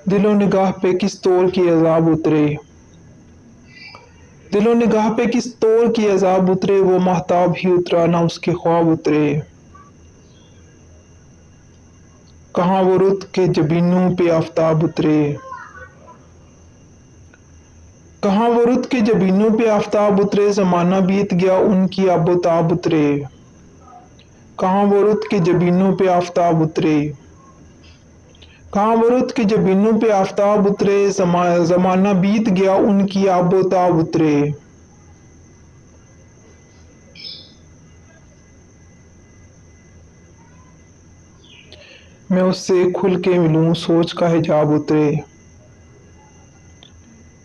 दिलो निगाह पे किस तौर की अजाब उतरे, दिलो निगाह पे किस तौर की अजाब उतरे, वो महताब ही उतरा ना उसके ख्वाब उतरे। कहाँ वो रुत के जबीनों पे आफताब उतरे, कहाँ वो रुत के जबीनों पे आफताब उतरे, जमाना बीत गया उनकी आबोताब उतरे। कहाँ वो रुत के जबीनों पे आफताब उतरे, कहाँ वो रुत के जबीनों पे आफताब उतरे, जमाना बीत गया उनकी आबोताब उतरे। मैं उससे खुल के मिलूं सोच का हिजाब उतरे,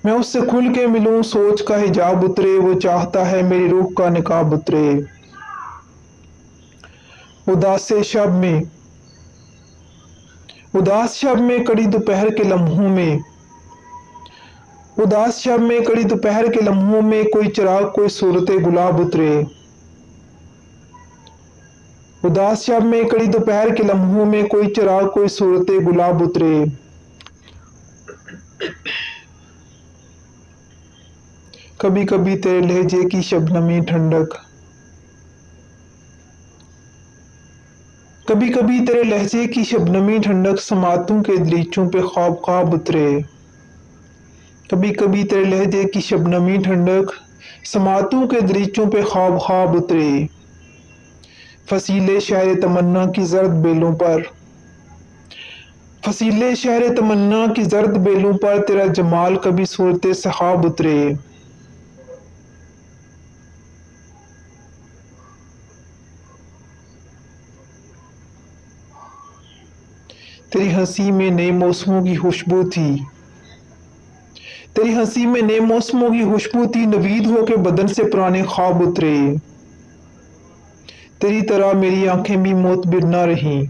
मैं उससे खुल के मिलूं सोच का हिजाब उतरे, वो चाहता है मेरी रूह का निकाब उतरे। उदास से शब में, उदास शब में कड़ी दोपहर के लम्हों में, उदास शब में कड़ी दोपहर के लम्हों में, कोई चिराग कोई सूरत गुलाब उतरे। उदास शब में कड़ी दोपहर के लम्हों में, कोई चिराग कोई सूरत गुलाब उतरे। कभी कभी तेरे लहजे की शबनमी ठंडक, कभी कभी तेरे लहजे की शबनमी ठंडक, समातों के दरीचों पे ख्वाब ख्वाब उतरे। कभी कभी तेरे लहजे की शबनमी ठंडक, समातों के दरीचों पे ख्वाब ख्वाब उतरे। फसीले शहर तमन्ना की जर्द बेलों पर, फसीले शहर तमन्ना की जर्द बेलों पर, तेरा जमाल कभी सूरत सहाब उतरे। तेरी हंसी में नए मौसमों की खुशबू थी, तेरी हंसी में नए मौसमों की खुशबू थी, नवीद होके बदन से पुराने ख्वाब उतरे। तेरी तरह मेरी आंखें भी मोतबिर ना रहीं,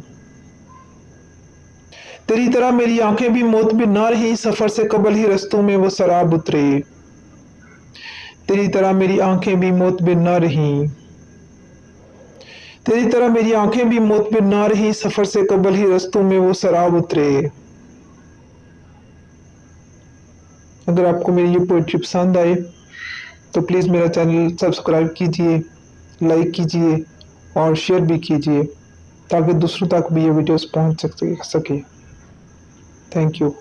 तेरी तरह मेरी आंखें भी मोतबिर ना रहीं, सफर से कबल ही रस्तों में वो शराब उतरे। तेरी तरह मेरी आंखें भी मोतबिर ना रहीं, तेरी तरह मेरी आंखें भी मोतबिर ना रहीं, सफर से कबल ही रस्तों में वो शराब उतरे। अगर आपको मेरी ये पोइट्री पसंद आए तो प्लीज़ मेरा चैनल सब्सक्राइब कीजिए, लाइक कीजिए और शेयर भी कीजिए ताकि दूसरों तक भी ये वीडियोस पहुंच सके। Thank you.